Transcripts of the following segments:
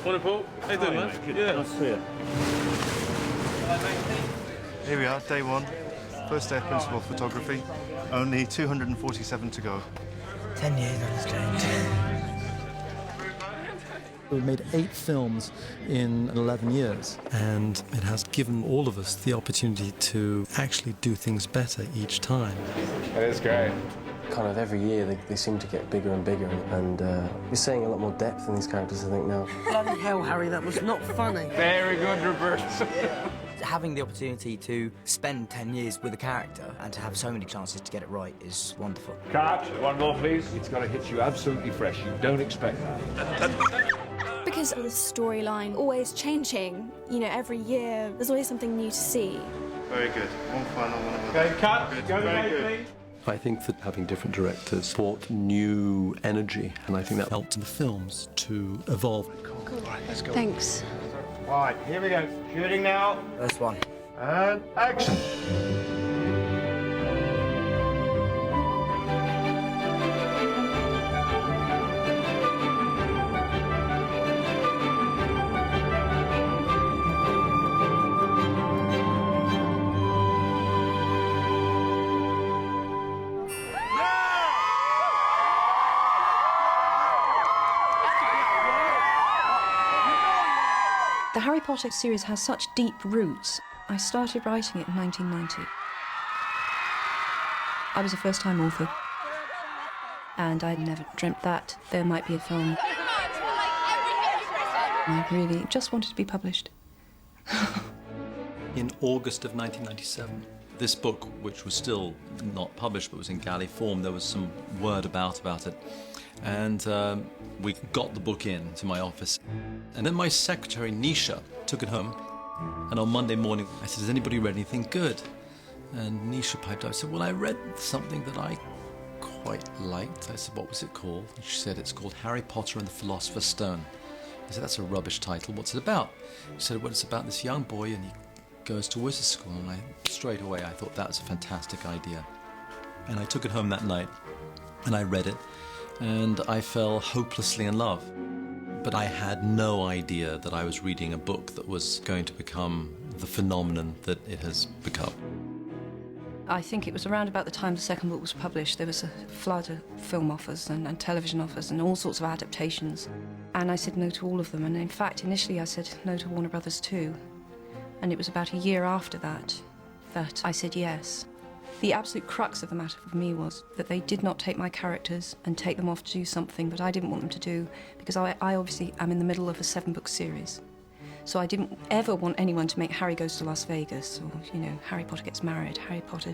Morning, Paul. How you doing, man? Yeah. Nice to see you. Here we are, day one. First day of principal photography. Only 247 to go. 10 years on this change. We've made 8 films in 11 years, and it has given all of us the opportunity to actually do things better each time. It is great. Kind of every year they seem to get bigger and bigger, and we're seeing a lot more depth in these characters, I think, now. Bloody hell, Harry, that was not funny. Very good reverse. Having the opportunity to spend 10 years with a character and to have so many chances to get it right is wonderful. Cut. One more, please. It's got to hit you absolutely fresh. You don't expect that. Because of the storyline always changing, you know, every year, there's always something new to see. Very good. One final one. Okay, cut. Go Very to good. please. I think that having different directors brought new energy, and I think that Helped the films to evolve. All right, let's go. Thanks. Right, here we go. Shooting now. First one. And action. The Harry Potter series has such deep roots. I started writing it in 1990. I was a first-time author, and I never dreamt that there might be a film. I really just wanted to be published. In August of 1997, this book, which was still not published but was in galley form, there was some word about it. And we got the book in to my office. And then my secretary, Nisha, took it home. And on Monday morning, I said, has anybody read anything good? And Nisha piped up. I said, well, I read something that I quite liked. I said, what was it called? And she said, it's called Harry Potter and the Philosopher's Stone. I said, that's a rubbish title. What's it about? She said, well, it's about this young boy and he goes to wizard school. And straight away, I thought that was a fantastic idea. And I took it home that night and I read it. And I fell hopelessly in love. But I had no idea that I was reading a book that was going to become the phenomenon that it has become. I think it was around about the time the second book was published, there was a flood of film offers and television offers and all sorts of adaptations. And I said no to all of them. And in fact, initially I said no to Warner Brothers too. And it was about a year after that that I said yes. The absolute crux of the matter for me was that they did not take my characters and take them off to do something that I didn't want them to do, because I obviously am in the middle of a 7-book series. So I didn't ever want anyone to make Harry Goes to Las Vegas, or, you know, Harry Potter gets married, Harry Potter,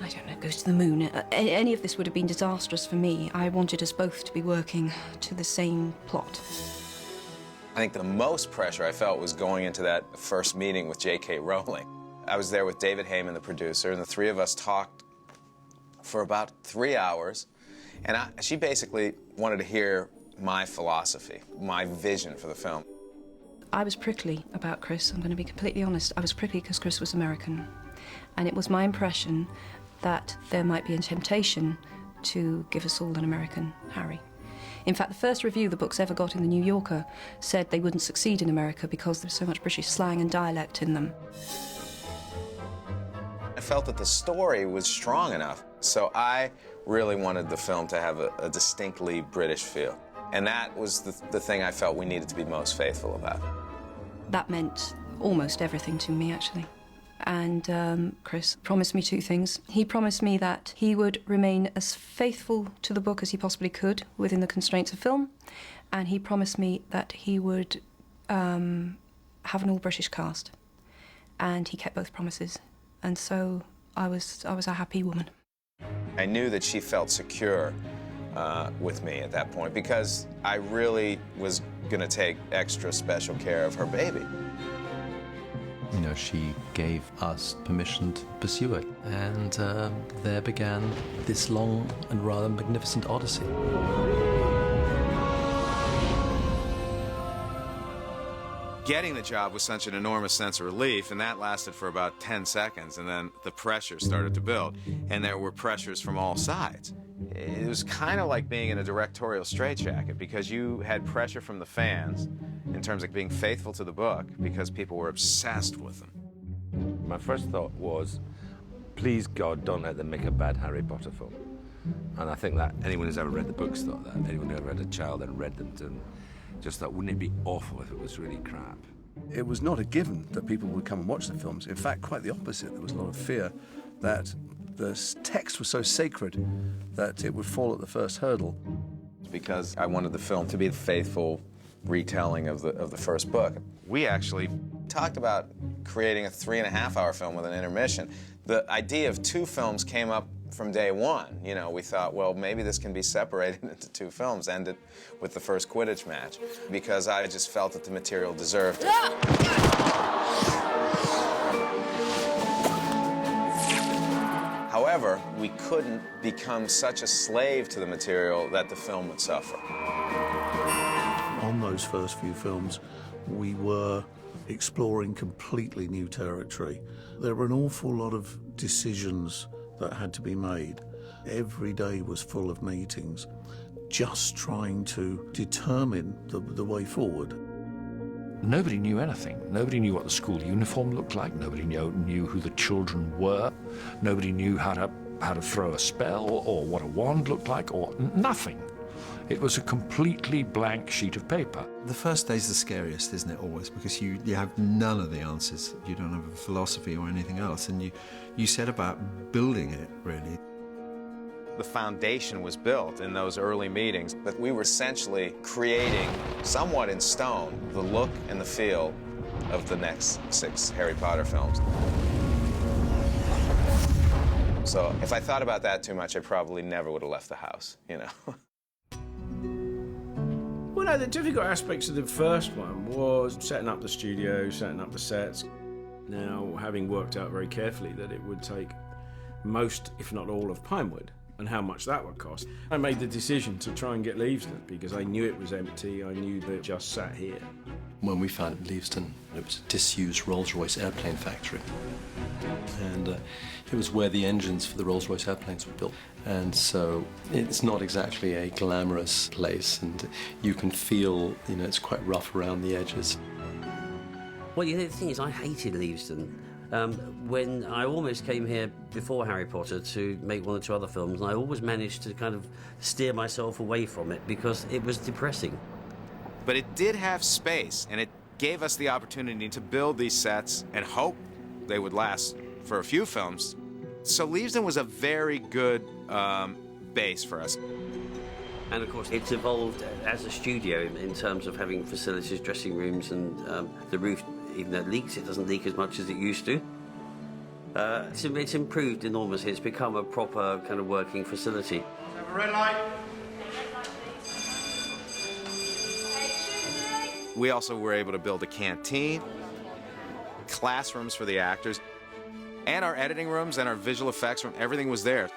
I don't know, goes to the moon. Any of this would have been disastrous for me. I wanted us both to be working to the same plot. I think the most pressure I felt was going into that first meeting with J.K. Rowling. I was there with David Heyman, the producer, and the three of us talked for about 3 hours. And she basically wanted to hear my philosophy, my vision for the film. I was prickly about Chris, I'm going to be completely honest. I was prickly because Chris was American. And it was my impression that there might be a temptation to give us all an American Harry. In fact, the first review the book's ever got in the New Yorker said they wouldn't succeed in America because there's so much British slang and dialect in them. I felt that the story was strong enough, so I really wanted the film to have a distinctly British feel. And that was the thing I felt we needed to be most faithful about. That meant almost everything to me, actually. And Chris promised me 2 things. He promised me that he would remain as faithful to the book as he possibly could within the constraints of film, and he promised me that he would have an all-British cast. And he kept both promises. And so I was a happy woman. I knew that she felt secure with me at that point because I really was going to take extra special care of her baby. You know, she gave us permission to pursue it. And there began this long and rather magnificent odyssey. Getting the job was such an enormous sense of relief, and that lasted for about 10 seconds, and then the pressure started to build. And there were pressures from all sides. it was kind of like being in a directorial straitjacket because you had pressure from the fans in terms of being faithful to the book because people were obsessed with them. My first thought was, please God, don't let them make a bad Harry Potter film. And I think that anyone who's ever read the books thought that. Anyone who ever had a child and read them just thought, wouldn't it be awful if it was really crap? It was not a given that people would come and watch the films. In fact, quite the opposite. There was a lot of fear that the text was so sacred that it would fall at the first hurdle. Because I wanted the film to be the faithful retelling of the first book. We actually talked about creating a 3.5-hour film with an intermission. The idea of 2 films came up from day one. You know, we thought, well, maybe this can be separated into 2 films, ended with the first Quidditch match, because I just felt that the material deserved it. However, we couldn't become such a slave to the material that the film would suffer. On those first few films, we were exploring completely new territory. There were an awful lot of decisions that had to be made. Every day was full of meetings, just trying to determine the way forward. Nobody knew anything. Nobody knew what the school uniform looked like. Nobody knew who the children were. Nobody knew how to throw a spell or what a wand looked like or nothing. It was a completely blank sheet of paper. The first day's the scariest, isn't it, always? Because you have none of the answers. You don't have a philosophy or anything else, and you set about building it, really. The foundation was built in those early meetings, but we were essentially creating, somewhat in stone, the look and the feel of the next 6 Harry Potter films. So if I thought about that too much, I probably never would have left the house, you know. Well, no, the difficult aspects of the first one was setting up the studio, setting up the sets. Now, having worked out very carefully that it would take most, if not all, of Pinewood, and how much that would cost, I made the decision to try and get Leavesden because I knew it was empty. I knew that it just sat here. When we found Leavesden, it was a disused Rolls-Royce airplane factory. And it was where the engines for the Rolls-Royce airplanes were built. And so it's not exactly a glamorous place, and you can feel, you know, it's quite rough around the edges. Well, you know, the thing is, I hated Leavesden. When I almost came here before Harry Potter to make 1 or 2 other films, and I always managed to kind of steer myself away from it because it was depressing. But it did have space, and it gave us the opportunity to build these sets and hope they would last for a few films. So Leavesden was a very good base for us. And of course, it's evolved as a studio in terms of having facilities, dressing rooms, and the roof, even though it leaks, it doesn't leak as much as it used to. It's improved enormously. It's become a proper kind of working facility. Have a red light. We also were able to build a canteen, classrooms for the actors, and our editing rooms and our visual effects room, everything was there.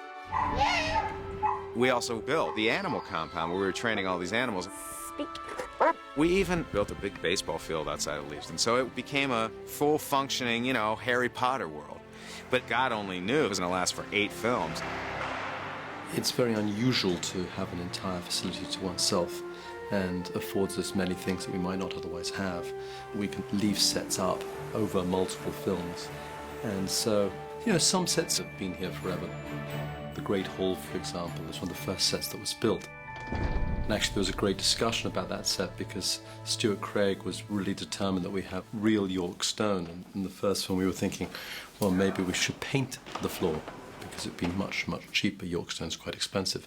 We also built the animal compound where we were training all these animals. We even built a big baseball field outside of Leavesden, so it became a full-functioning, you know, Harry Potter world. But God only knew it was going to last for 8 films. It's very unusual to have an entire facility to oneself, and affords us many things that we might not otherwise have. We can leave sets up over multiple films. And so, you know, some sets have been here forever. The Great Hall, for example, is one of the first sets that was built. And actually there was a great discussion about that set because Stuart Craig was really determined that we have real York stone. And in the first film we were thinking, well, maybe we should paint the floor because it'd be much, much cheaper. York stone's quite expensive.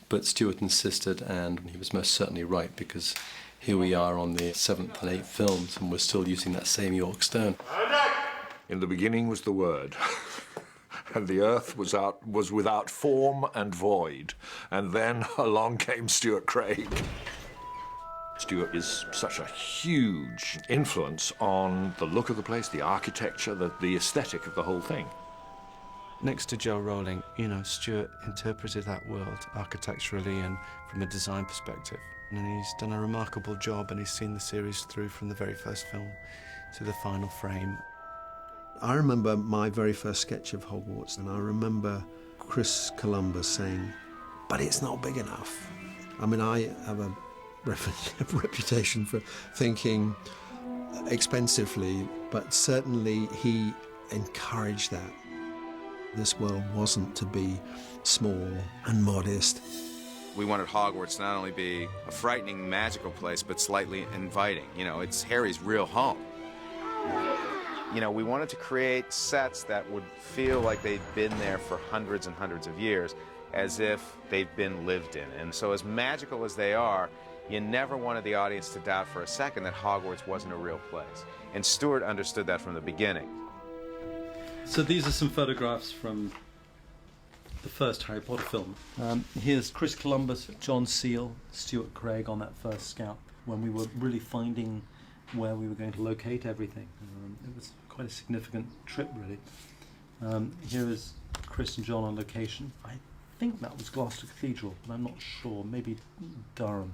But Stuart insisted, and he was most certainly right, because here we are on the 7th and 8th films and we're still using that same York stone. In the beginning was the Word, and the earth was without form and void, and then along came Stuart Craig. Stuart is such a huge influence on the look of the place, the architecture, the aesthetic of the whole thing. Next to Joe Rowling, you know, Stuart interpreted that world architecturally and from a design perspective. And he's done a remarkable job, and he's seen the series through from the very first film to the final frame. I remember my very first sketch of Hogwarts, and I remember Chris Columbus saying, but it's not big enough. I mean, I have a reputation for thinking expensively, but certainly he encouraged that. This world wasn't to be small and modest. We wanted Hogwarts to not only be a frightening, magical place, but slightly inviting. You know, it's Harry's real home. You know, we wanted to create sets that would feel like they'd been there for hundreds and hundreds of years, as if they'd been lived in. And so as magical as they are, you never wanted the audience to doubt for a second that Hogwarts wasn't a real place. And Stuart understood that from the beginning. So these are some photographs from the first Harry Potter film. Here's Chris Columbus, John Seale, Stuart Craig on that first scout, when we were really finding where we were going to locate everything. It was quite a significant trip, really. Here is Chris and John on location. I think that was Gloucester Cathedral, but I'm not sure. Maybe Durham.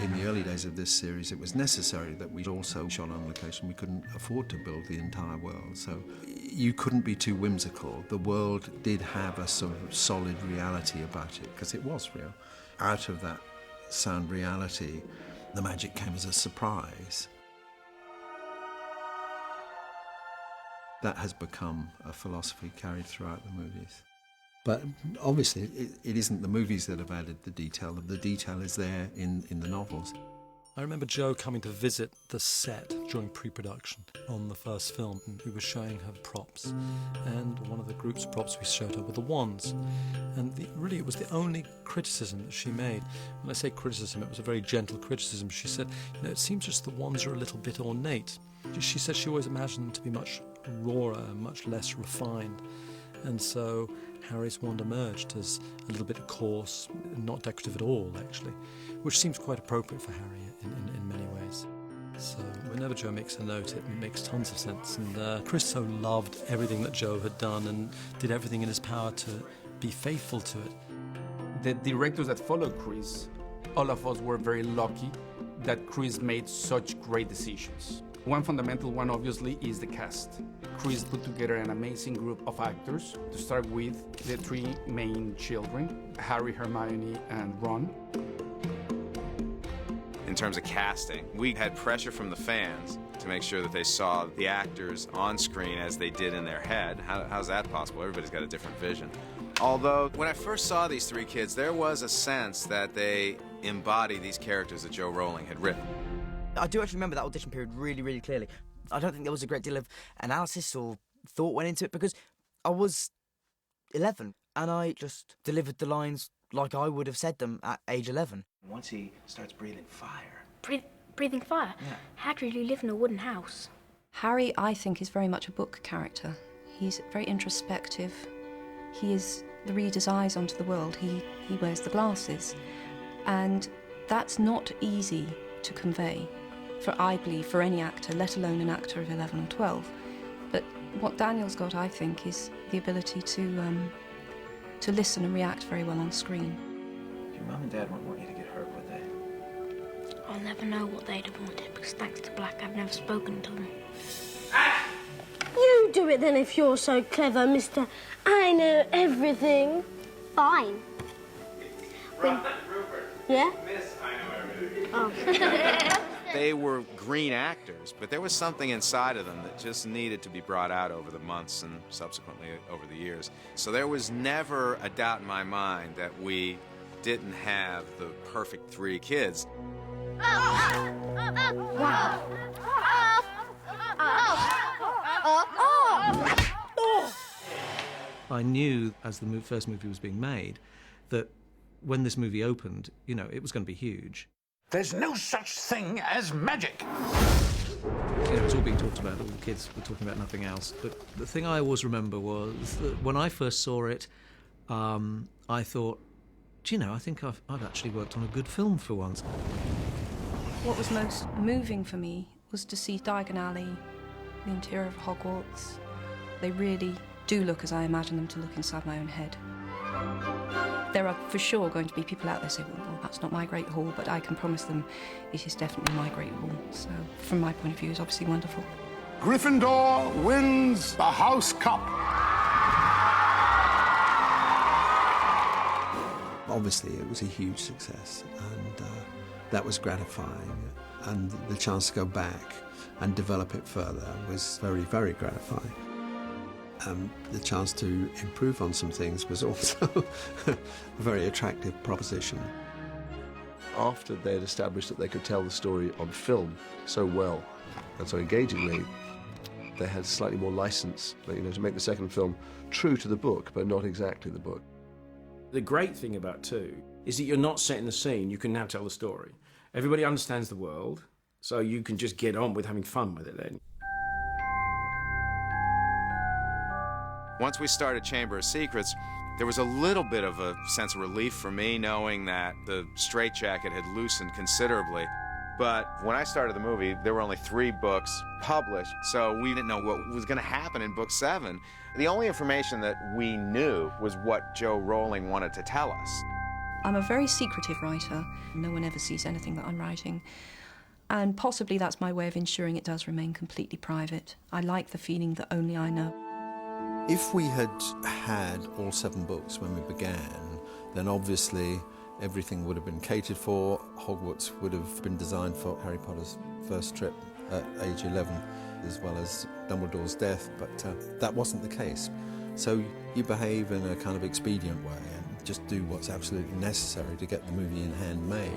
In the early days of this series, it was necessary that we also shot on location. We couldn't afford to build the entire world, so you couldn't be too whimsical. The world did have a sort of solid reality about it, because it was real. Out of that sound reality, the magic came as a surprise. That has become a philosophy carried throughout the movies. But obviously, it isn't the movies that have added the detail. The detail is there in the novels. I remember Joe coming to visit the set during pre-production on the first film, and we were showing her props. And one of the group's props we showed her were the wands. And really, it was the only criticism that she made. When I say criticism, it was a very gentle criticism. She said, you know, it seems just the wands are a little bit ornate. She said she always imagined them to be much rawer, much less refined. And so Harry's wand emerged as a little bit coarse, not decorative at all, actually, which seems quite appropriate for Harry in many ways. So whenever Joe makes a note, it makes tons of sense. And Chris so loved everything that Joe had done and did everything in his power to be faithful to it. The directors that followed Chris, all of us were very lucky that Chris made such great decisions. One fundamental one, obviously, is the cast. Chris put together an amazing group of actors, to start with the three main children, Harry, Hermione, and Ron. In terms of casting, we had pressure from the fans to make sure that they saw the actors on screen as they did in their head. How's that possible? Everybody's got a different vision. Although, when I first saw these three kids, there was a sense that they embody these characters that Joe Rowling had written. I do actually remember that audition period really, really clearly. I don't think there was a great deal of analysis or thought went into it, because I was 11 and I just delivered the lines like I would have said them at age 11. Once he starts breathing fire. Breathing fire? Yeah. How could you live in a wooden house? Harry, I think, is very much a book character. He's very introspective. He is the reader's eyes onto the world. He wears the glasses. And that's not easy to convey, I believe, for any actor, let alone an actor of 11 or 12. But what Daniel's got, I think, is the ability to listen and react very well on screen. Your mum and dad wouldn't want you to get hurt, would they? I'll never know what they'd have wanted, because thanks to Black, I've never spoken to them. You do it then if you're so clever, Mr. I know everything. Fine. Yeah? Miss, I know everything. Oh. They were green actors, but there was something inside of them that just needed to be brought out over the months and subsequently over the years. So there was never a doubt in my mind that we didn't have the perfect three kids. I knew as the first movie was being made that when this movie opened, you know, it was going to be huge. There's no such thing as magic. You know, it was all being talked about, all the kids were talking about nothing else. But the thing I always remember was that when I first saw it, I thought, do you know, I think I've actually worked on a good film for once. What was most moving for me was to see Diagon Alley, the interior of Hogwarts. They really do look as I imagine them to look inside my own head. There are for sure going to be people out there saying, well, that's not my Great Hall, but I can promise them it is definitely my Great Hall. So from my point of view, it's obviously wonderful. Gryffindor wins the House Cup. obviously it was a huge success, and that was gratifying. And the chance to go back and develop it further was very, very gratifying. The chance to improve on some things was also a very attractive proposition. After they had established that they could tell the story on film so well and so engagingly, they had slightly more license, to make the second film true to the book, but not exactly the book. The great thing about 2 is that you're not setting the scene, you can now tell the story. Everybody understands the world, so you can just get on with having fun with it then. Once we started Chamber of Secrets, there was a little bit of a sense of relief for me knowing that the straitjacket had loosened considerably. But when I started the movie, there were only 3 books published, so we didn't know what was going to happen in book 7. The only information that we knew was what Joe Rowling wanted to tell us. I'm a very secretive writer. No one ever sees anything that I'm writing. And possibly that's my way of ensuring it does remain completely private. I like the feeling that only I know. If we had had all 7 books when we began, then obviously everything would have been catered for. Hogwarts would have been designed for Harry Potter's first trip at age 11, as well as Dumbledore's death, but that wasn't the case. So you behave in a kind of expedient way and just do what's absolutely necessary to get the movie in hand made.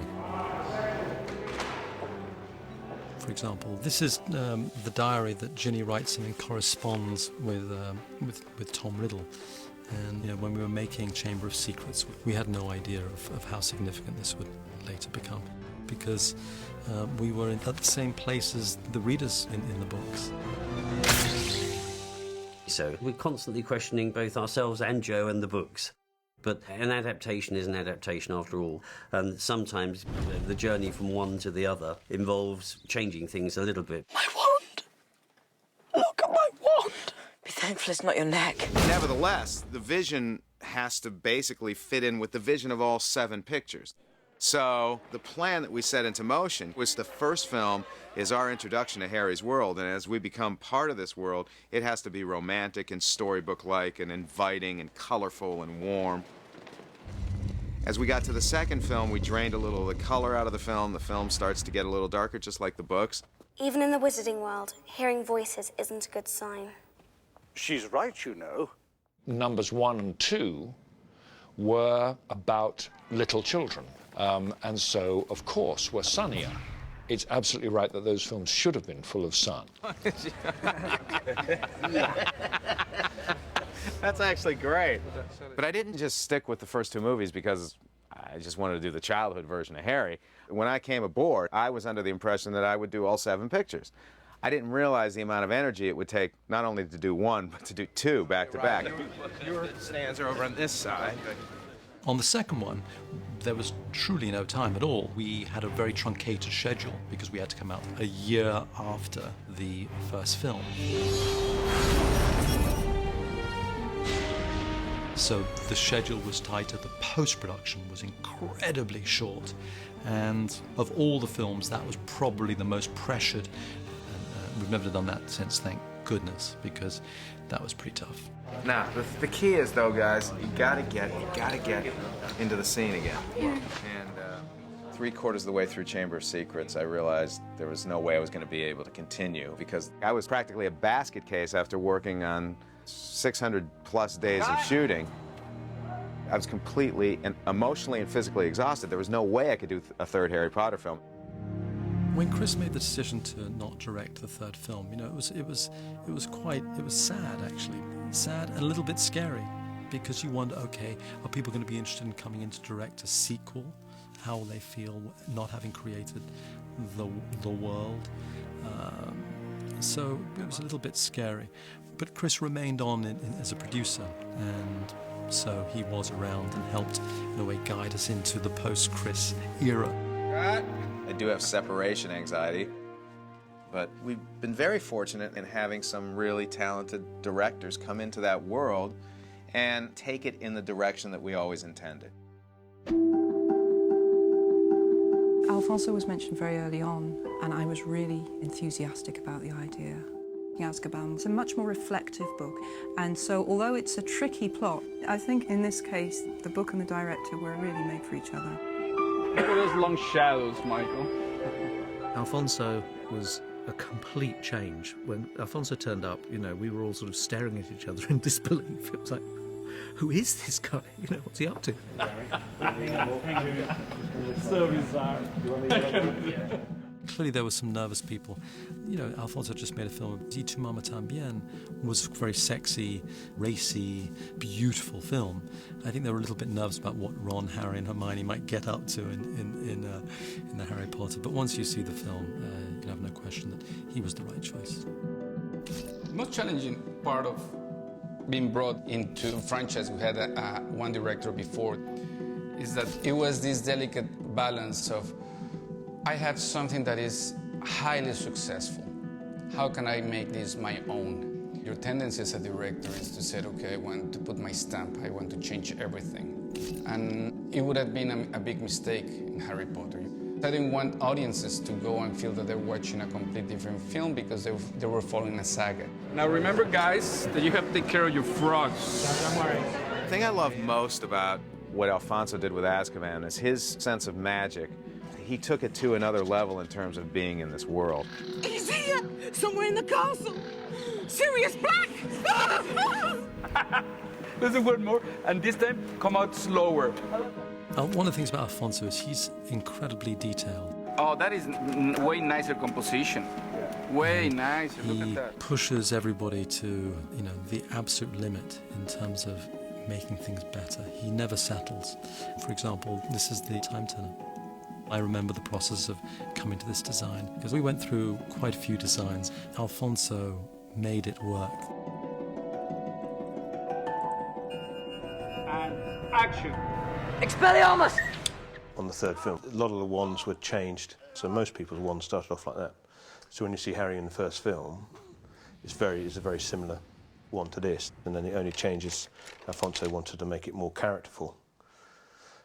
For example, this is the diary that Ginny writes in and corresponds with Tom Riddle. And when we were making Chamber of Secrets, we had no idea of how significant this would later become, because we were at the same place as the readers in the books. So we're constantly questioning both ourselves and Joe and the books. But an adaptation is an adaptation after all, and sometimes the journey from one to the other involves changing things a little bit. My wand! Look at my wand! Be thankful it's not your neck. Nevertheless, the vision has to basically fit in with the vision of all 7 pictures. So the plan that we set into motion was the first film is our introduction to Harry's world, and as we become part of this world, it has to be romantic and storybook-like and inviting and colorful and warm. As we got to the second film, we drained a little of the color out of the film. The film starts to get a little darker, just like the books. Even in the wizarding world, hearing voices isn't a good sign. She's right, Numbers 1 and 2 were about little children, and so, of course, were sunnier. It's absolutely right that those films should have been full of sun. That's actually great. But I didn't just stick with the first 2 movies because I just wanted to do the childhood version of Harry. When I came aboard, I was under the impression that I would do all 7 pictures. I didn't realize the amount of energy it would take not only to do 1, but to do 2 back to back. Your stands are over on this side. On the second one, there was truly no time at all. We had a very truncated schedule because we had to come out a year after the first film. So the schedule was tighter, the post-production was incredibly short, and of all the films, that was probably the most pressured. And we've never done that since, thank goodness, because that was pretty tough. Now, the key is, though, guys, you gotta get into the scene again. Yeah. And 3/4 of the way through Chamber of Secrets, I realized there was no way I was going to be able to continue because I was practically a basket case after working on 600+ days of shooting. I was completely and emotionally and physically exhausted. There was no way I could do a third Harry Potter film. When Chris made the decision to not direct the third film, it was sad actually, sad and a little bit scary, because you wonder, okay, are people going to be interested in coming in to direct a sequel? How will they feel not having created the world? So it was a little bit scary, but Chris remained on as a producer, and so he was around and helped in a way guide us into the post-Chris era. I do have separation anxiety, but we've been very fortunate in having some really talented directors come into that world and take it in the direction that we always intended. Alfonso was mentioned very early on, and I was really enthusiastic about the idea. Azkaban. It's a much more reflective book, and so although it's a tricky plot, I think in this case the book and the director were really made for each other. Look at those long shadows, Michael. Alfonso was a complete change. When Alfonso turned up, you know, we were all sort of staring at each other in disbelief. It was like, who is this guy? You know, what's he up to? So bizarre. Clearly there were some nervous people. You know, Alfonso just made a film. Y Tu Mama Tambien was a very sexy, racy, beautiful film. I think they were a little bit nervous about what Ron, Harry and Hermione might get up to in the Harry Potter. But once you see the film, you have no question that he was the right choice. The most challenging part of being brought into a franchise, we had one director before, is that it was this delicate balance of, I have something that is highly successful. How can I make this my own? Your tendency as a director is to say, okay, I want to put my stamp, I want to change everything. And it would have been a big mistake in Harry Potter. I didn't want audiences to go and feel that they're watching a completely different film because they were following a saga. Now remember, guys, that you have to take care of your frogs. The thing I love most about what Alfonso did with Azkaban is his sense of magic. He took it to another level in terms of being in this world. He's here, somewhere in the castle. Sirius Black! There's a word more, and this time come out slower. One of the things about Alfonso is he's incredibly detailed. Oh, that is way nicer composition. Way nicer. Look at He that. pushes everybody to, you know, the absolute limit in terms of making things better. He never settles. For example, this is the time turner. I remember the process of coming to this design because we went through quite a few designs. Alfonso made it work. And action. Expelliarmus! On the third film, a lot of the wands were changed, so most people's wands started off like that. So when you see Harry in the first film, it's a very similar wand to this, and then the only change is Alfonso wanted to make it more characterful.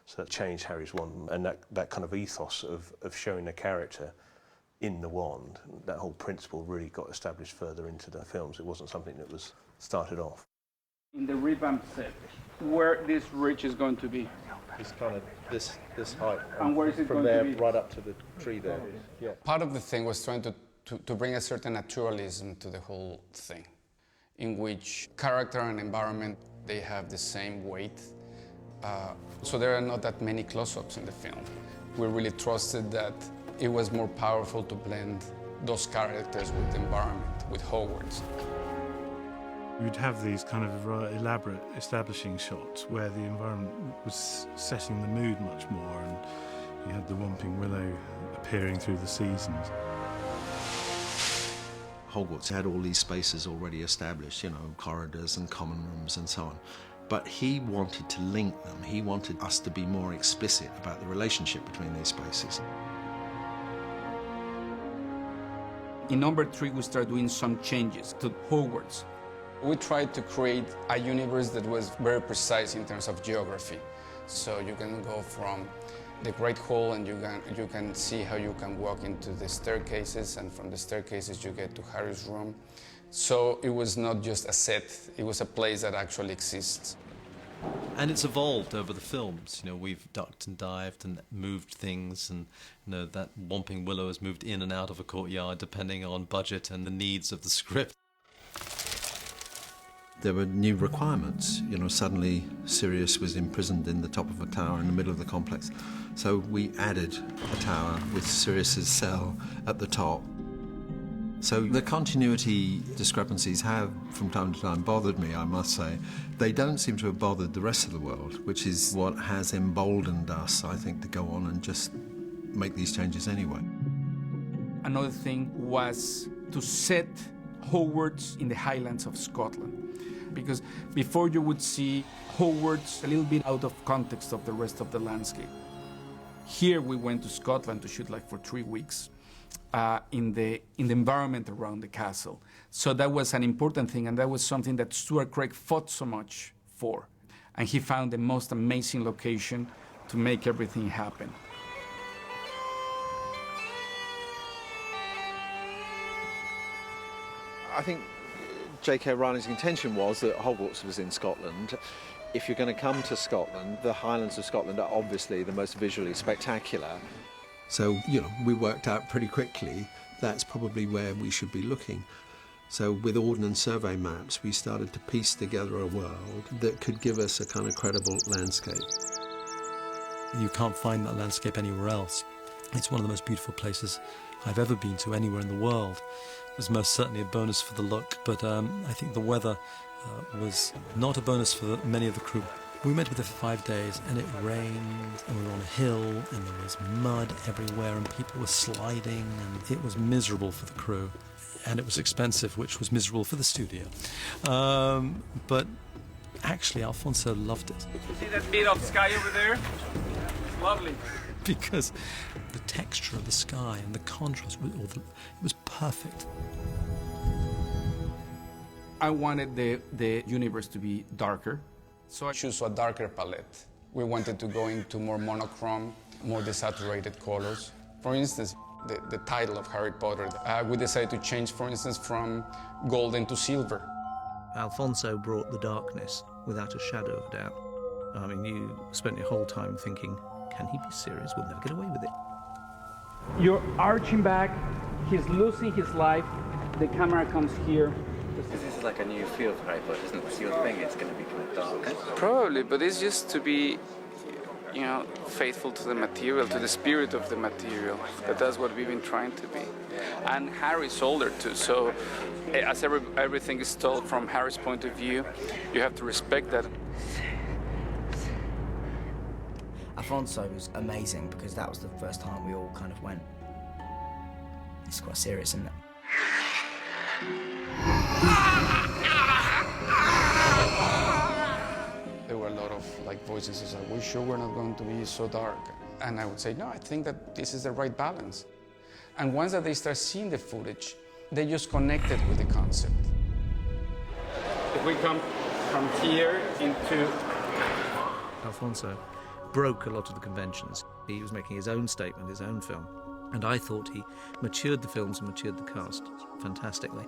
So that changed Harry's wand, and that kind of ethos of showing a character in the wand, that whole principle really got established further into the films. It wasn't something that was started off. In the revamped set, where this ridge is going to be. It's kind of this height. And where is it from going there to be? right up to the tree there. Yeah. Part of the thing was trying to bring a certain naturalism to the whole thing, in which character and environment, they have the same weight. So there are not that many close-ups in the film. We really trusted that it was more powerful to blend those characters with the environment, with Hogwarts. You'd have these kind of elaborate establishing shots where the environment was setting the mood much more, and you had the Whomping Willow appearing through the seasons. Hogwarts had all these spaces already established, you know, corridors and common rooms and so on. But he wanted to link them. He wanted us to be more explicit about the relationship between these spaces. In number 3, we started doing some changes to Hogwarts. We tried to create a universe that was very precise in terms of geography. So you can go from the Great Hall and you can see how you can walk into the staircases, and from the staircases you get to Harry's room. So it was not just a set, it was a place that actually exists. And it's evolved over the films. You know, we've ducked and dived and moved things, and you know, that Whomping Willow has moved in and out of a courtyard depending on budget and the needs of the script. There were new requirements. You know, suddenly Sirius was imprisoned in the top of a tower in the middle of the complex. So we added a tower with Sirius's cell at the top. So the continuity discrepancies have, from time to time, bothered me, I must say. They don't seem to have bothered the rest of the world, which is what has emboldened us, I think, to go on and just make these changes anyway. Another thing was to set Hogwarts in the Highlands of Scotland. Because before you would see Hogwarts a little bit out of context of the rest of the landscape. Here we went to Scotland to shoot like for 3 weeks in the environment around the castle. So that was an important thing, and that was something that Stuart Craig fought so much for. And he found the most amazing location to make everything happen. I think J.K. Rowling's intention was that Hogwarts was in Scotland. If you're going to come to Scotland, the Highlands of Scotland are obviously the most visually spectacular. So, you know, we worked out pretty quickly that's probably where we should be looking. So with Ordnance Survey maps, we started to piece together a world that could give us a kind of credible landscape. You can't find that landscape anywhere else. It's one of the most beautiful places I've ever been to anywhere in the world. It was most certainly a bonus for the look, but I think the weather was not a bonus for many of the crew. We went with it for 5 days, and it rained, and we were on a hill, and there was mud everywhere, and people were sliding, and it was miserable for the crew. And it was expensive, which was miserable for the studio. But actually, Alfonso loved it. See that bit of sky over there? It's lovely. Because the texture of the sky and the contrast, it was perfect. I wanted the universe to be darker, so I chose a darker palette. We wanted to go into more monochrome, more desaturated colors. For instance, the title of Harry Potter, we decided to change, for instance, from golden to silver. Alfonso brought the darkness without a shadow of a doubt. I mean, you spent your whole time thinking, can he be serious? We'll never get away with it. You're arching back, he's losing his life, the camera comes here. This is like a new field for Harry Potter, isn't it? So your thing is going to be kind of dark. Probably, but it's just to be, you know, faithful to the material, to the spirit of the material. That's what we've been trying to be. And Harry's older too, so as everything is told from Harry's point of view, you have to respect that. Alfonso was amazing because that was the first time we all kind of went, it's quite serious, isn't it? There were a lot of voices that said, "We're sure we're not going to be so dark." And I would say, no, I think that this is the right balance. And once that they start seeing the footage, they just connected with the concept. If we come from here into... Alfonso broke a lot of the conventions. He was making his own statement, his own film. And I thought he matured the films and matured the cast fantastically.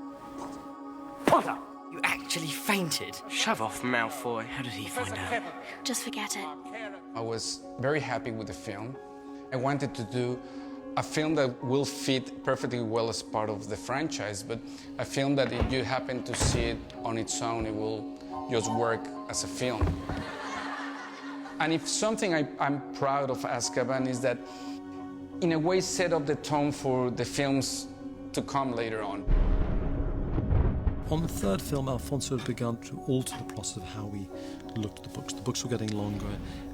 Potter! You actually fainted? Shove off, Malfoy. How did he find out? Just forget it. I was very happy with the film. I wanted to do a film that will fit perfectly well as part of the franchise, but a film that if you happen to see it on its own, it will just work as a film. And if something I'm proud of Azkaban is that, in a way, set up the tone for the films to come later on. On the third film, Alfonso had begun to alter the process of how we looked at the books. The books were getting longer,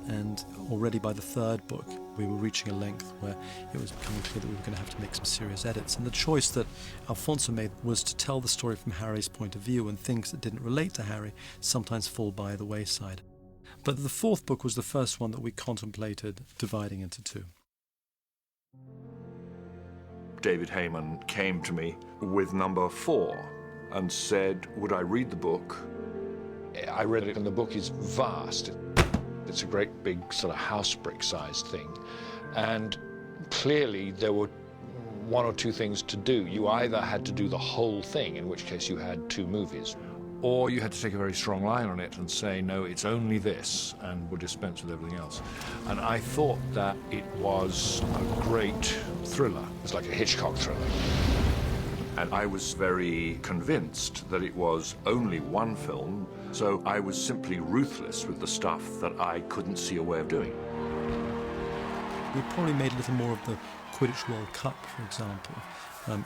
and already by the third book, we were reaching a length where it was becoming clear that we were going to have to make some serious edits. And the choice that Alfonso made was to tell the story from Harry's point of view, and things that didn't relate to Harry sometimes fall by the wayside. But the fourth book was the first one that we contemplated dividing into two. David Heyman came to me with number 4 and said, would I read the book? I read it, and the book is vast. It's a great big sort of house brick sized thing. And clearly there were one or two things to do. You either had to do the whole thing, in which case you had 2 movies, or you had to take a very strong line on it and say, no, it's only this, and we'll dispense with everything else. And I thought that it was a great thriller. It's like a Hitchcock thriller. And I was very convinced that it was only one film, so I was simply ruthless with the stuff that I couldn't see a way of doing. We probably made a little more of the Quidditch World Cup, for example,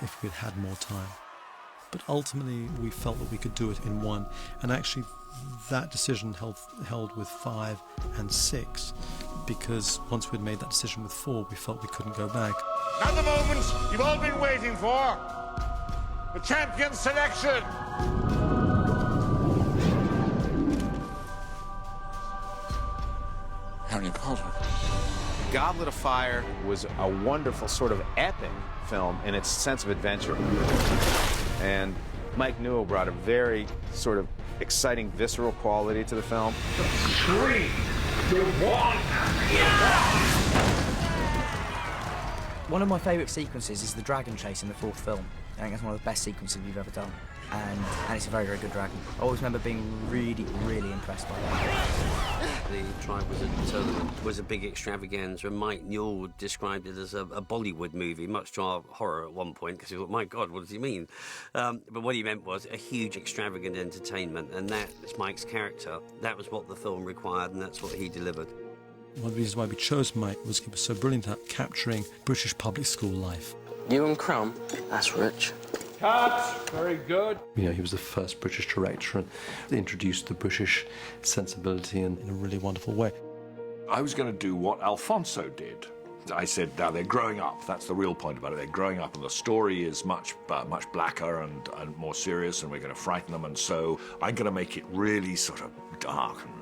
if we'd had more time. But ultimately, we felt that we could do it in one, and actually that decision held with 5 and 6, because once we'd made that decision with 4, we felt we couldn't go back. Now the moment you've all been waiting for. The champion selection. Harry Potter. Goblet of Fire was a wonderful sort of epic film in its sense of adventure. And Mike Newell brought a very sort of exciting, visceral quality to the film. 3, 2, 1. One of my favourite sequences is the dragon chase in the 4th film. I think that's one of the best sequences we've ever done. And it's a very, very good dragon. I always remember being really, really impressed by that. The Tribe was a big extravaganza, and Mike Newell described it as a Bollywood movie, much to our horror at one point, because he thought, my God, what does he mean? But what he meant was a huge extravagant entertainment, and that's Mike's character. That was what the film required, and that's what he delivered. One of the reasons why we chose Mike was he was so brilliant at capturing British public school life. Ewan Crumb? That's rich. Cut! Very good. You know, he was the first British director and introduced the British sensibility in a really wonderful way. I was going to do what Alfonso did. I said, now they're growing up. That's the real point about it. They're growing up, and the story is much blacker and more serious, and we're going to frighten them. And so I'm going to make it really sort of dark and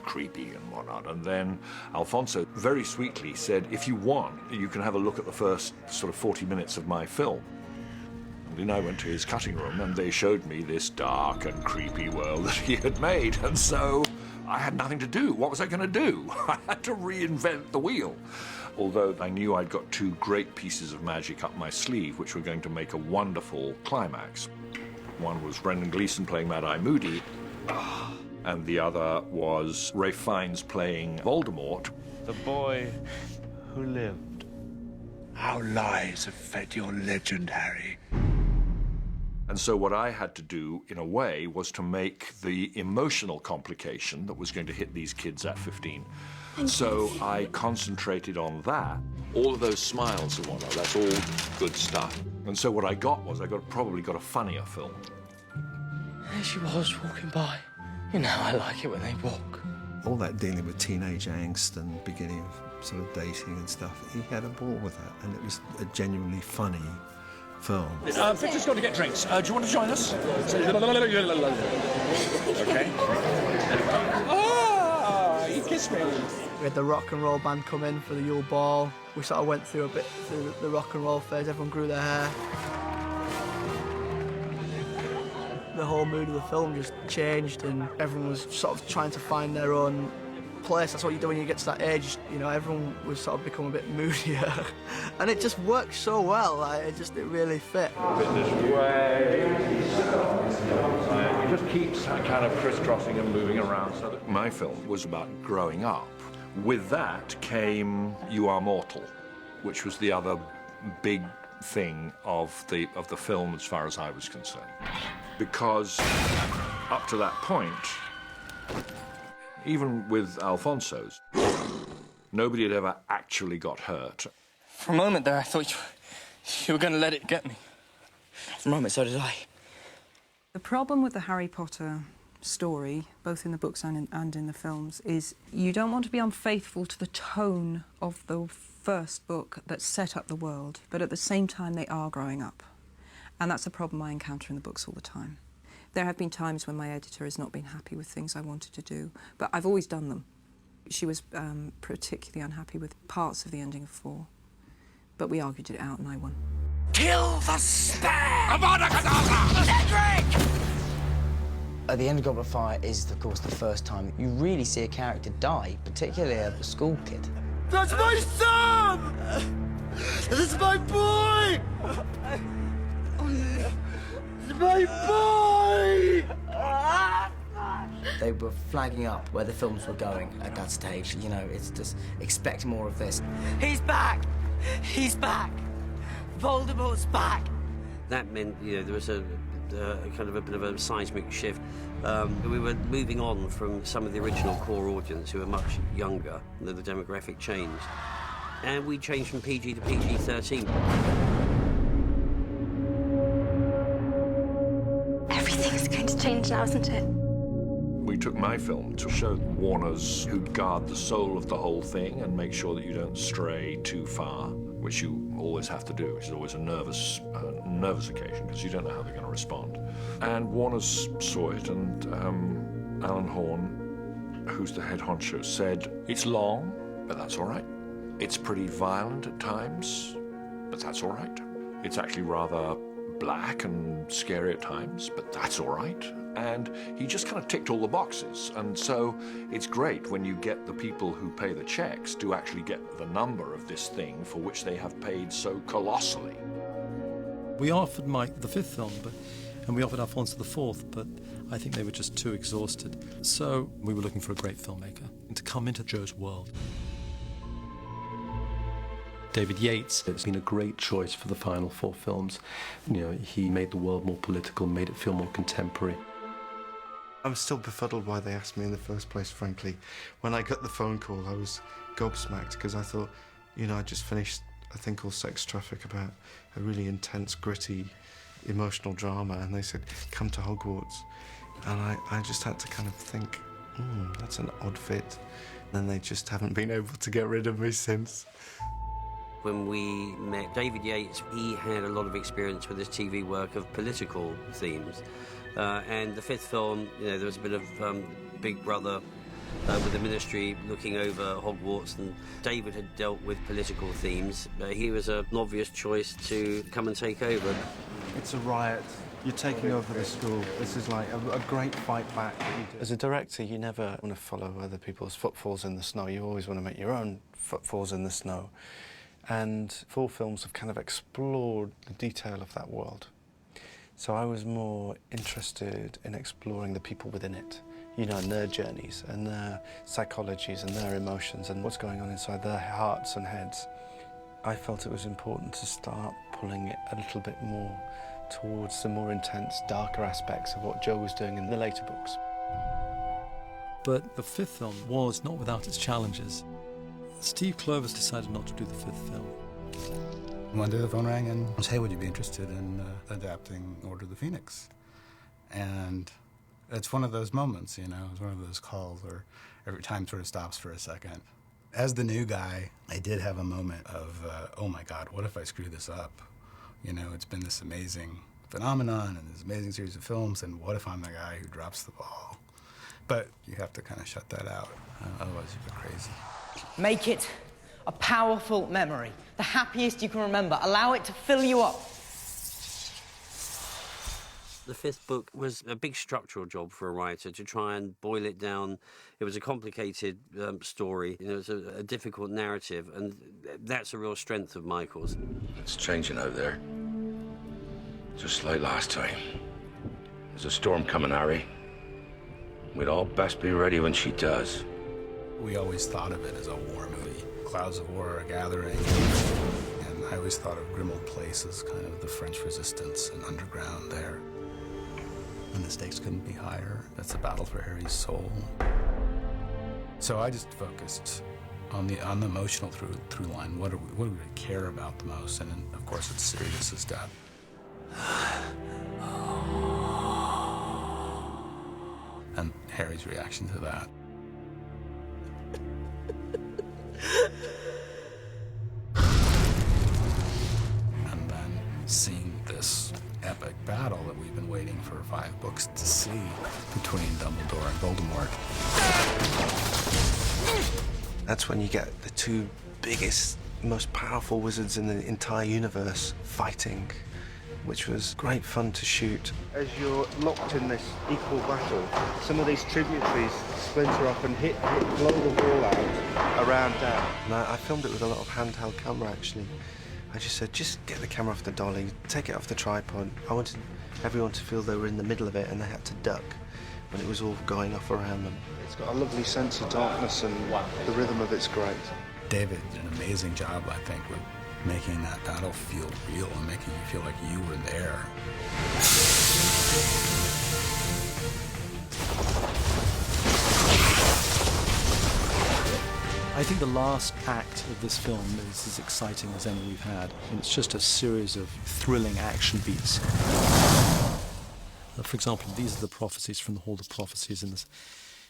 creepy and whatnot. And then Alfonso very sweetly said, if you want, you can have a look at the first sort of 40 minutes of my film. And I went to his cutting room, and they showed me this dark and creepy world that he had made. And so I had nothing to do. What was I going to do? I had to reinvent the wheel. Although I knew I'd got 2 great pieces of magic up my sleeve, which were going to make a wonderful climax. One was Brendan Gleeson playing Mad-Eye Moody, and the other was Ralph Fiennes playing Voldemort. The boy who lived. How lies have fed your legend, Harry. And so what I had to do, in a way, was to make the emotional complication that was going to hit these kids at 15. So I concentrated on that. All of those smiles and whatnot, that's all good stuff. And so what I got was, probably got a funnier film. There she was, walking by. You know I like it when they walk. All that dealing with teenage angst and beginning of sort of dating and stuff, he had a ball with that, and it was a genuinely funny film. Victor's got to get drinks. Do you want to join us? Okay. Ah, he kissed me. We had the rock and roll band come in for the Yule Ball. We sort of went through a bit through the rock and roll phase. Everyone grew their hair. The whole mood of the film just changed, and everyone was sort of trying to find their own place. That's what you do when you get to that age. You know, everyone was sort of become a bit moodier, and it just worked so well. Like, it really fit. This way. It just keeps kind of crisscrossing and moving around. So that My film was about growing up. With that came You Are Mortal, which was the other big thing of the film as far as I was concerned. Because up to that point, even with Alfonso's, nobody had ever actually got hurt. For a moment there, I thought you were going to let it get me. For a moment, so did I. The problem with the Harry Potter story, both in the books and in the films, is you don't want to be unfaithful to the tone of the first book that set up the world, but at the same time they are growing up. And that's a problem I encounter in the books all the time. There have been times when my editor has not been happy with things I wanted to do, but I've always done them. She was particularly unhappy with parts of the ending of 4, but we argued it out and I won. Kill the stag! Avada Kedavra! Cedric! At the end of Goblet of Fire is, of course, the first time you really see a character die, particularly a school kid. That's my son! That's my boy! My boy! They were flagging up where the films were going at that stage. You know, it's just expect more of this. He's back! He's back! Voldemort's back! That meant, you know, there was a kind of a bit of a seismic shift. We were moving on from some of the original core audience who were much younger. The demographic changed. And we changed from PG to PG-13. Everything's going to change now, isn't it? We took my film to show Warners who guard the soul of the whole thing and make sure that you don't stray too far, which you always have to do, which is always a nervous occasion because you don't know how they're going to respond. And Warners saw it, and Alan Horn, who's the head honcho, said, it's long, but that's all right. It's pretty violent at times, but that's all right. It's actually rather black and scary at times, but that's all right. And he just kind of ticked all the boxes. And so it's great when you get the people who pay the checks to actually get the number of this thing for which they have paid so colossally. We offered Mike the fifth film, and we offered Alfonso the fourth, but I think they were just too exhausted. So we were looking for a great filmmaker and to come into Joe's world. David Yates has been a great choice for the final four films. You know, he made the world more political, made it feel more contemporary. I'm still befuddled why they asked me in the first place, frankly. When I got the phone call, I was gobsmacked because I thought, you know, I just finished a thing called Sex Traffic about a really intense, gritty, emotional drama, and they said, come to Hogwarts. And I just had to kind of think, that's an odd fit. And they just haven't been able to get rid of me since. When we met David Yates, he had a lot of experience with his TV work of political themes. And the fifth film, you know, there was a bit of Big Brother with the Ministry looking over Hogwarts, and David had dealt with political themes. He was an obvious choice to come and take over. It's a riot. You're taking over the school. This is like a great fight back. As a director, you never want to follow other people's footfalls in the snow. You always want to make your own footfalls in the snow. And 4 films have kind of explored the detail of that world. So I was more interested in exploring the people within it, you know, and their journeys and their psychologies and their emotions and what's going on inside their hearts and heads. I felt it was important to start pulling it a little bit more towards the more intense, darker aspects of what Joe was doing in the later books. But the fifth film was not without its challenges. Steve Kloves decided not to do the fifth film. One day the phone rang and said, hey, would you be interested in adapting Order of the Phoenix? And it's one of those moments, you know, it's one of those calls where every time sort of stops for a second. As the new guy, I did have a moment of, oh my God, what if I screw this up? You know, it's been this amazing phenomenon and this amazing series of films, and what if I'm the guy who drops the ball? But you have to kind of shut that out, otherwise you go crazy. Make it a powerful memory, the happiest you can remember. Allow it to fill you up. The fifth book was a big structural job for a writer to try and boil it down. It was a complicated story. You know, it was a difficult narrative, and that's a real strength of Michael's. It's changing out there, just like last time. There's a storm coming, Harry. We'd all best be ready when she does. We always thought of it as a war movie. Clouds of War are gathering, and I always thought of Grimmauld Place as kind of the French resistance and underground there. And the stakes couldn't be higher. That's a battle for Harry's soul. So I just focused on the emotional through line. What do we care about the most? And of course, it's Sirius's death. And Harry's reaction to that. And then seeing this epic battle that we've been waiting for 5 books to see between Dumbledore and Voldemort. That's when you get the 2 biggest, most powerful wizards in the entire universe fighting, which was great fun to shoot. As you're locked in this equal battle, some of these tributaries splinter off and blow the wall out around Dan. And I filmed it with a lot of handheld camera, actually. I just said, just get the camera off the dolly, take it off the tripod. I wanted everyone to feel they were in the middle of it and they had to duck when it was all going off around them. It's got a lovely sense of darkness and the rhythm of it's great. David did an amazing job, I think, with making that battle feel real and making you feel like you were there. I think the last act of this film is as exciting as any we've had. And it's just a series of thrilling action beats. For example, these are the prophecies from the Hall of Prophecies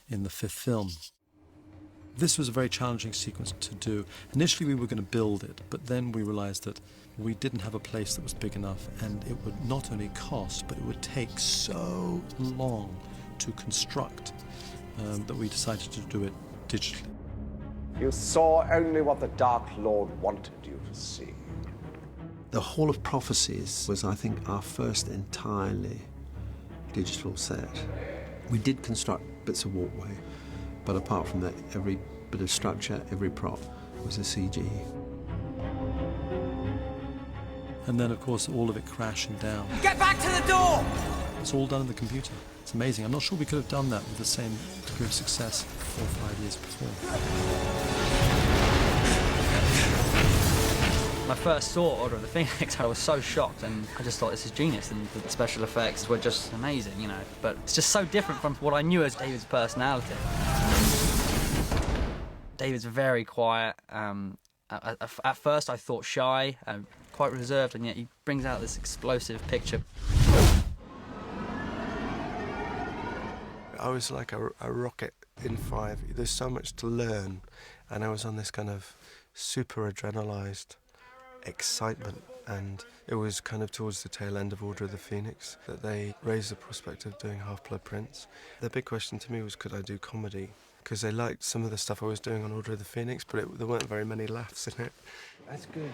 in the fifth film. This was a very challenging sequence to do. Initially we were going to build it, but then we realized that we didn't have a place that was big enough, and it would not only cost, but it would take so long to construct that we decided to do it digitally. You saw only what the Dark Lord wanted you to see. The Hall of Prophecies was, I think, our first entirely digital set. We did construct bits of walkway, but apart from that, every bit of structure, every prop was a CG. And then, of course, all of it crashing down. Get back to the door! It's all done in the computer. It's amazing. I'm not sure we could have done that with the same degree of success 4 or 5 years before. When I first saw Order of the Phoenix, I was so shocked, and I just thought, this is genius, and the special effects were just amazing, you know. But it's just so different from what I knew as David's personality. David's very quiet. At first, I thought shy, quite reserved, and yet he brings out this explosive picture. I was like a rocket in 5. There's so much to learn, and I was on this kind of super adrenalized excitement, and it was kind of towards the tail end of Order of the Phoenix that they raised the prospect of doing Half-Blood Prince. The big question to me was, could I do comedy? Because they liked some of the stuff I was doing on Order of the Phoenix, but there weren't very many laughs in it. That's good.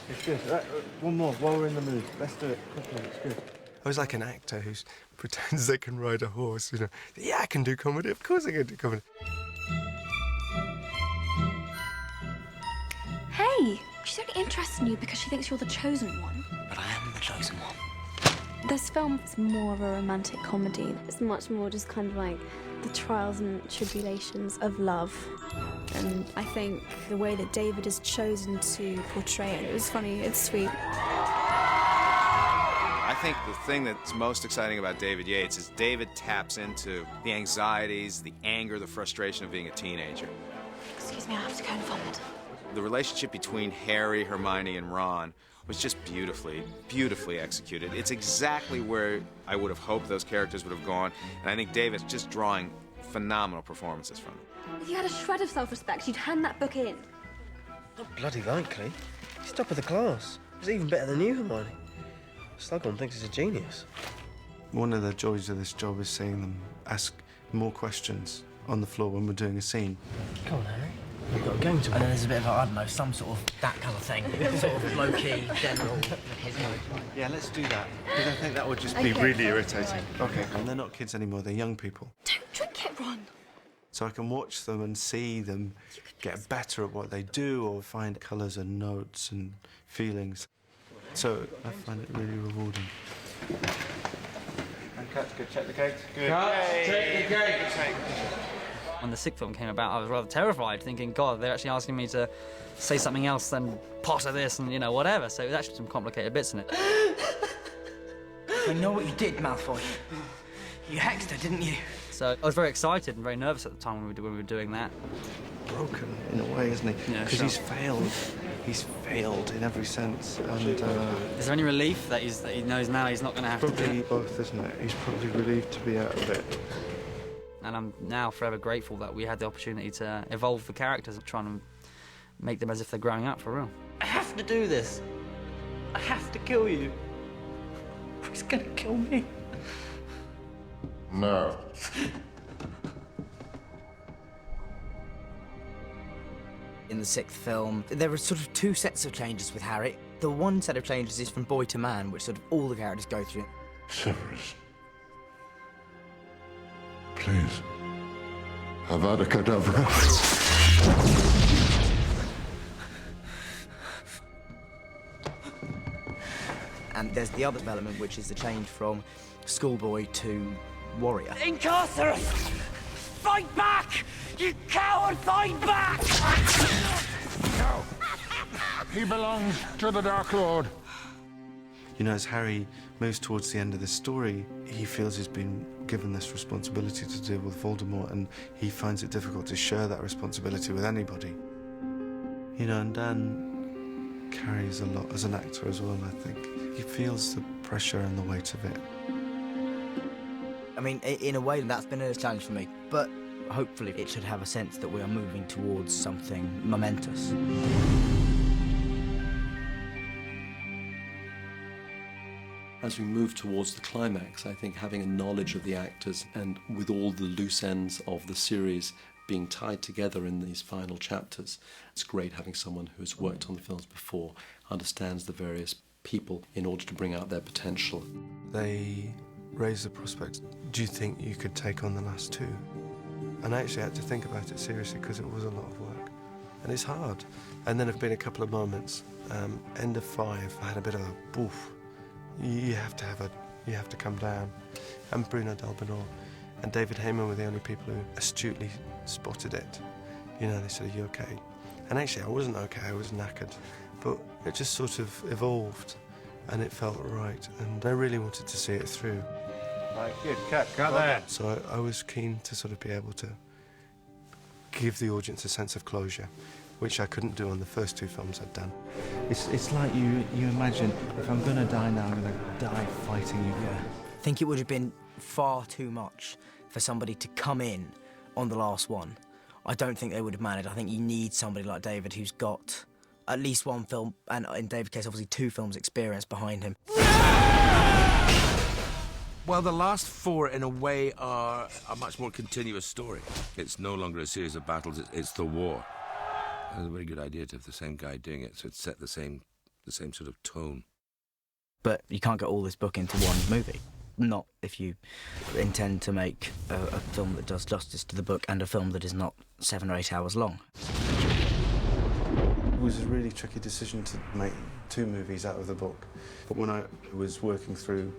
It's good. Right, one more while we're in the mood. Let's do it quickly. It's good. I was like an actor who pretends they can ride a horse, you know. Yeah, I can do comedy. Of course I can do comedy. Hey, she's only interested in you because she thinks you're the chosen one. But I am the chosen one. This film is more of a romantic comedy. It's much more just kind of like the trials and tribulations of love. And I think the way that David has chosen to portray it was funny, it's sweet. I think the thing that's most exciting about David Yates is David taps into the anxieties, the anger, the frustration of being a teenager. Excuse me, I have to go and vomit. The relationship between Harry, Hermione, and Ron was just beautifully executed. It's exactly where I would have hoped those characters would have gone, and I think David's just drawing phenomenal performances from them. If you had a shred of self-respect, you'd hand that book in. Not bloody likely. He's top of the class. He's even better than you, Hermione. Slughorn thinks he's a genius. One of the joys of this job is seeing them ask more questions on the floor when we're doing a scene. Come on, Harry. You've got a game to win. And then there's a bit of, I don't know, some sort of that kind of thing. Sort of low-key, general. Yeah, let's do that. Because I think that would just be really irritating. Okay. And they're not kids anymore, they're young people. Don't drink it, Ron. So I can watch them and see them get better at what they do or find colours and notes and feelings. So I find it really rewarding. And cut, good, check the gate. Good. Cut, check the gate. When the sixth film came about, I was rather terrified, thinking, God, they're actually asking me to say something else than Potter this and, you know, whatever. So it was actually some complicated bits in it. I know what you did, Malfoy. You hexed her, didn't you? So I was very excited and very nervous at the time when we were doing that. Broken in a way, isn't he? Yeah, because sure. he's failed. He's failed in every sense. And is there any relief that he knows now he's not going to have to do probably it? both, isn't it? He's probably relieved to be out of it. And I'm now forever grateful that we had the opportunity to evolve the characters and try and make them as if they're growing up for real. I have to do this. I have to kill you. He's gonna kill me. No. In the sixth film, there are sort of 2 sets of changes with Harry. The one set of changes is from boy to man, which sort of all the characters go through. Severus. Please. Avada Kedavra. And there's the other development, which is the change from schoolboy to warrior. Incarcerus! Fight back! You coward, fight back! No. He belongs to the Dark Lord. You know, as Harry moves towards the end of the story, he feels he's been given this responsibility to deal with Voldemort, and he finds it difficult to share that responsibility with anybody. You know, and Dan carries a lot as an actor as well, I think. He feels the pressure and the weight of it. I mean, in a way, that's been a challenge for me, but hopefully it should have a sense that we are moving towards something momentous. As we move towards the climax, I think having a knowledge of the actors and with all the loose ends of the series being tied together in these final chapters, it's great having someone who has worked on the films before, understands the various people in order to bring out their potential. They raised the prospect, do you think you could take on the last two? And I actually had to think about it seriously because it was a lot of work. And it's hard. And then there have been a couple of moments. End of 5, I had a bit of a boof. You have to come down. And Bruno Delbonnor and David Heyman were the only people who astutely spotted it. You know, they said, are you okay? And actually, I wasn't okay, I was knackered. But it just sort of evolved, and it felt right. And I really wanted to see it through. Right, good, cut there. So I was keen to sort of be able to give the audience a sense of closure, which I couldn't do on the first 2 films I'd done. It's like you imagine, if I'm going to die now, I'm going to die fighting you. Yeah. I think it would have been far too much for somebody to come in on the last one. I don't think they would have managed. I think you need somebody like David who's got at least 1 film, and in David's case, obviously 2 films experience behind him. Well, the last 4, in a way, are a much more continuous story. It's no longer a series of battles, it's the war. It's a very good idea to have the same guy doing it, so it's set the same sort of tone. But you can't get all this book into one movie. Not if you intend to make a film that does justice to the book and a film that is not 7 or 8 hours long. It was a really tricky decision to make 2 movies out of the book. But when I was working through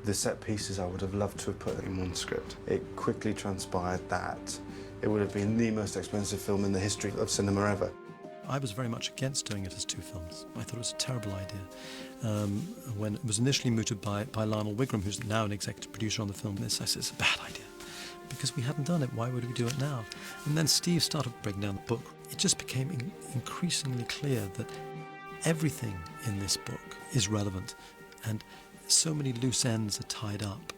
the set pieces, I would have loved to have put it in one script. It quickly transpired that it would have been the most expensive film in the history of cinema ever. I was very much against doing it as 2 films. I thought it was a terrible idea. When it was initially mooted by Lionel Wigram, who's now an executive producer on the film, I said, it's a bad idea. Because we hadn't done it, why would we do it now? And then Steve started breaking down the book. It just became increasingly clear that everything in this book is relevant, and so many loose ends are tied up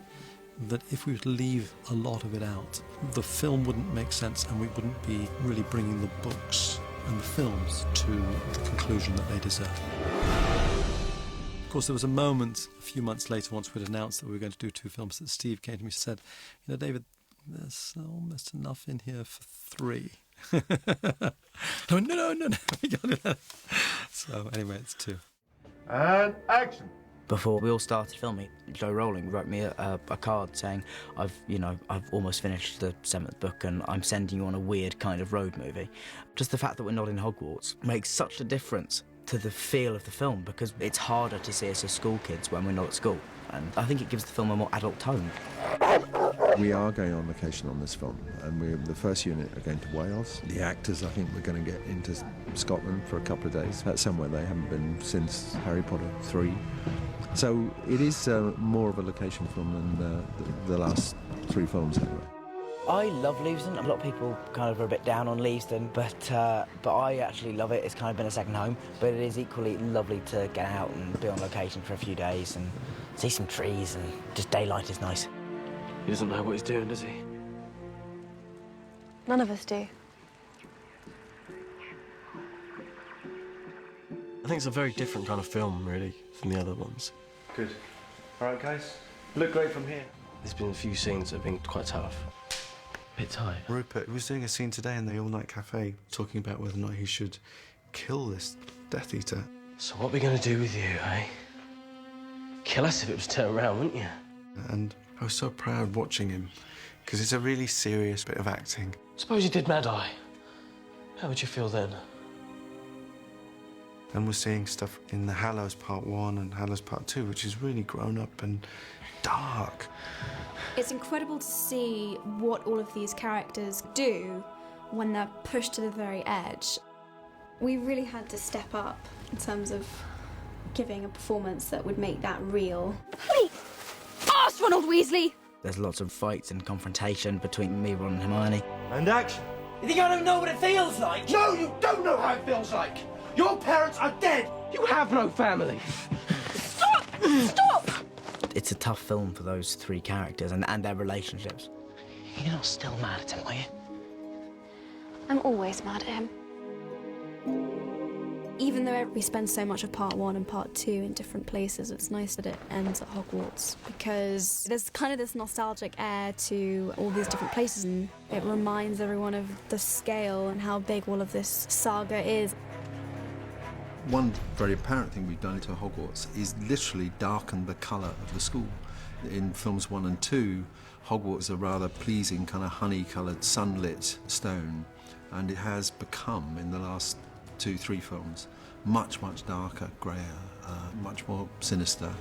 that if we were to leave a lot of it out, the film wouldn't make sense and we wouldn't be really bringing the books and the films to the conclusion that they deserve. Of course, there was a moment a few months later, once we'd announced that we were going to do 2 films, that Steve came to me and said, you know, David, there's almost enough in here for 3. I went, no, we got it. So anyway, it's 2. And action. Before we all started filming, Joe Rowling wrote me a card saying, I've almost finished the 7th book and I'm sending you on a weird kind of road movie. Just the fact that we're not in Hogwarts makes such a difference to the feel of the film, because it's harder to see us as school kids when we're not at school. And I think it gives the film a more adult tone. We are going on location on this film, and the first unit are going to Wales. The actors, I think, we're going to get into Scotland for a couple of days. That's somewhere they haven't been since Harry Potter 3. So it is more of a location film than the last 3 films, anyway. I love Leavesden. A lot of people kind of are a bit down on Leavesden, but I actually love it. It's kind of been a second home, but it is equally lovely to get out and be on location for a few days and see some trees, and just daylight is nice. He doesn't know what he's doing, does he? None of us do. I think it's a very different kind of film, really, from the other ones. Good. All right, guys. Look great from here. There's been a few scenes that have been quite tough. A bit tight. Rupert was doing a scene today in the all-night cafe, talking about whether or not he should kill this Death Eater. So what are we going to do with you, eh? Kill us if it was turned around, wouldn't you? And I was so proud watching him, because it's a really serious bit of acting. Suppose you did Mad Eye. How would you feel then? And we're seeing stuff in the Hallows Part 1 and Hallows Part 2, which is really grown up and dark. It's incredible to see what all of these characters do when they're pushed to the very edge. We really had to step up in terms of giving a performance that would make that real. Hey! Ask Ronald Weasley! There's lots of fights and confrontation between me, Ron and Hermione. And action. You think I don't know what it feels like? No, you don't know how it feels like. Your parents are dead. You have no family. Stop! Stop! It's a tough film for those 3 characters and their relationships. You're not still mad at him, are you? I'm always mad at him. Even though we spend so much of Part 1 and Part 2 in different places, it's nice that it ends at Hogwarts, because there's kind of this nostalgic air to all these different places, and it reminds everyone of the scale and how big all of this saga is. One very apparent thing we've done to Hogwarts is literally darken the colour of the school. In films 1 and 2, Hogwarts is a rather pleasing kind of honey-coloured, sunlit stone, and it has become, in the last 2-3 films, much, much darker, greyer, much more sinister.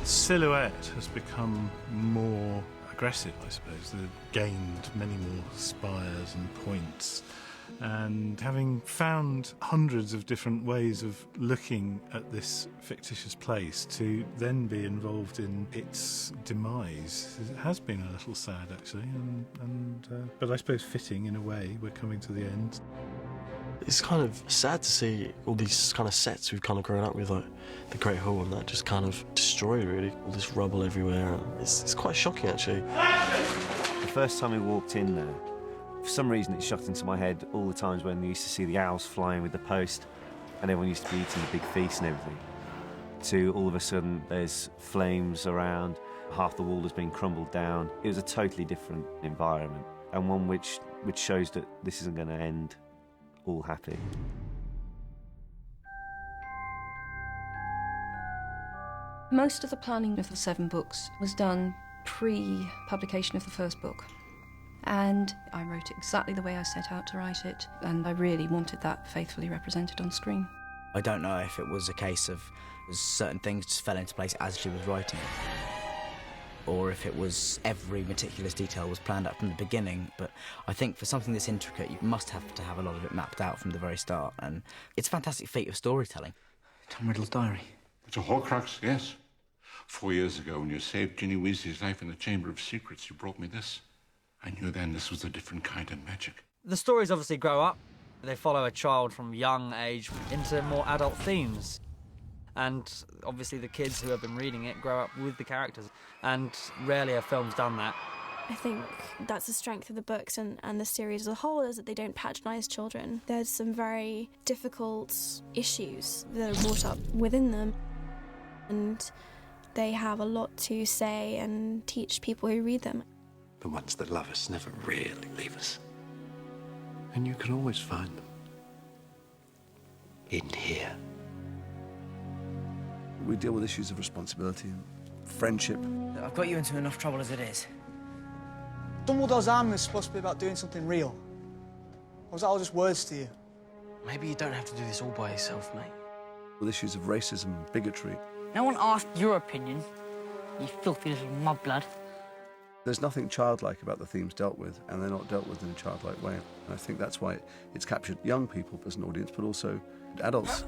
The silhouette has become more aggressive, I suppose. They've gained many more spires and points. And having found hundreds of different ways of looking at this fictitious place, to then be involved in its demise, it has been a little sad, actually, but I suppose fitting in a way. We're coming to the end. It's kind of sad to see all these kind of sets we've kind of grown up with, like the Great Hall, and that just kind of destroyed, really. All this rubble everywhere. It's quite shocking, actually. The first time we walked in there, for some reason it shot into my head all the times when we used to see the owls flying with the post and everyone used to be eating the big feast and everything, to all of a sudden there's flames around, half the wall has been crumbled down. It was a totally different environment, and one which shows that this isn't going to end all happy. Most of the planning of the 7 books was done pre-publication of the first book. And I wrote it exactly the way I set out to write it, and I really wanted that faithfully represented on screen. I don't know if it was a case of certain things just fell into place as she was writing it, or if it was every meticulous detail was planned out from the beginning, but I think for something this intricate, you must have to have a lot of it mapped out from the very start, and it's a fantastic feat of storytelling. Tom Riddle's diary. It's a Horcrux, yes. 4 years ago, when you saved Ginny Weasley's life in the Chamber of Secrets, you brought me this. I knew then this was a different kind of magic. The stories obviously grow up. They follow a child from young age into more adult themes. And obviously the kids who have been reading it grow up with the characters. And rarely have films done that. I think that's the strength of the books and the series as a whole, is that they don't patronise children. There's some very difficult issues that are brought up within them. And they have a lot to say and teach people who read them. The ones that love us never really leave us. And you can always find them in here. We deal with issues of responsibility and friendship. I've got you into enough trouble as it is. Dumbledore's army was supposed to be about doing something real. Or was that all just words to you? Maybe you don't have to do this all by yourself, mate. With issues of racism and bigotry. No one asked your opinion, you filthy little mudblood. There's nothing childlike about the themes dealt with, and they're not dealt with in a childlike way. And I think that's why it's captured young people as an audience, but also adults.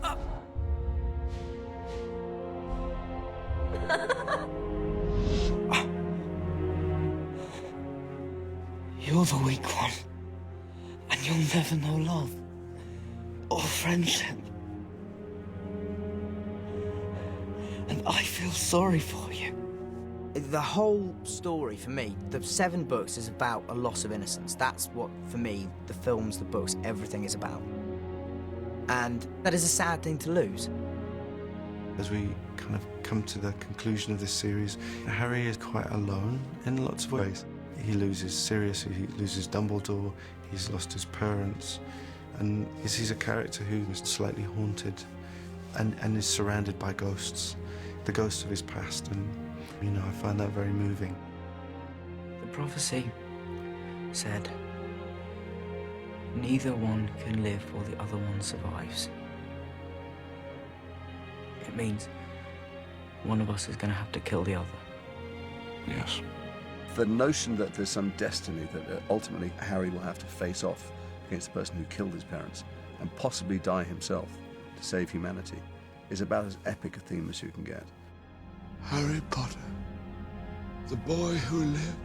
You're the weak one, and you'll never know love or friendship. And I feel sorry for you. The whole story, for me, the 7 books is about a loss of innocence. That's what, for me, the films, the books, everything is about. And that is a sad thing to lose. As we kind of come to the conclusion of this series, Harry is quite alone in lots of ways. He loses Sirius, he loses Dumbledore, he's lost his parents, and he's a character who is slightly haunted and is surrounded by ghosts, the ghosts of his past, and you know, I find that very moving. The prophecy said, neither one can live while the other one survives. It means one of us is going to have to kill the other. Yes. The notion that there's some destiny that ultimately Harry will have to face off against the person who killed his parents and possibly die himself to save humanity is about as epic a theme as you can get. Harry Potter, the boy who lived,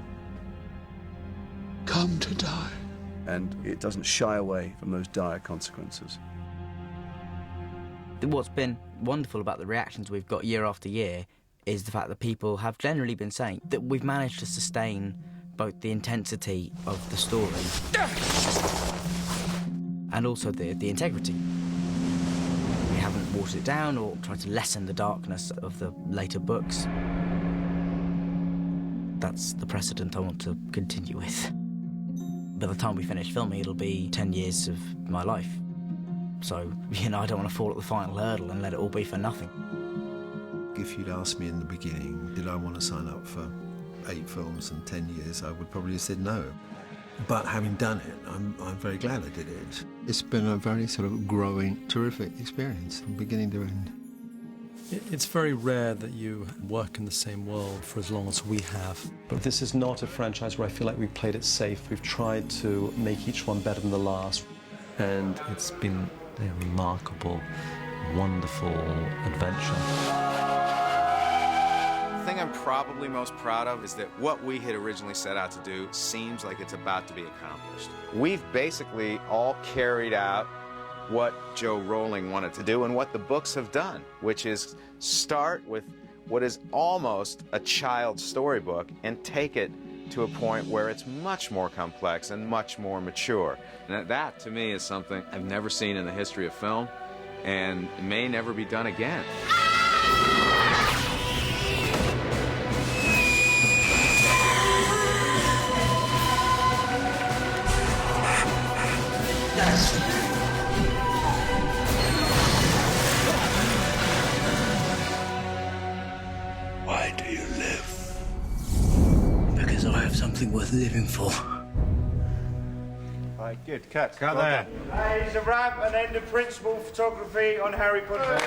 come to die. And it doesn't shy away from those dire consequences. What's been wonderful about the reactions we've got year after year is the fact that people have generally been saying that we've managed to sustain both the intensity of the story and also the integrity. We haven't watered it down or tried to lessen the darkness of the later books. That's the precedent I want to continue with. By the time we finish filming, it'll be 10 years of my life. So, you know, I don't want to fall at the final hurdle and let it all be for nothing. If you'd asked me in the beginning, did I want to sign up for 8 films and 10 years, I would probably have said no. But having done it, I'm very glad I did it. It's been a very sort of growing, terrific experience from beginning to end. It's very rare that you work in the same world for as long as we have. But this is not a franchise where I feel like we've played it safe. We've tried to make each one better than the last. And it's been a remarkable, wonderful adventure. The thing I'm probably most proud of is that what we had originally set out to do seems like it's about to be accomplished. We've basically all carried out what Joe Rowling wanted to do and what the books have done, which is start with what is almost a child's storybook and take it to a point where it's much more complex and much more mature. And that, to me, is something I've never seen in the history of film and may never be done again. Why do you live? Because I have something worth living for. Right, good. Cut there. He's a wrap and end of principal photography on Harry Potter.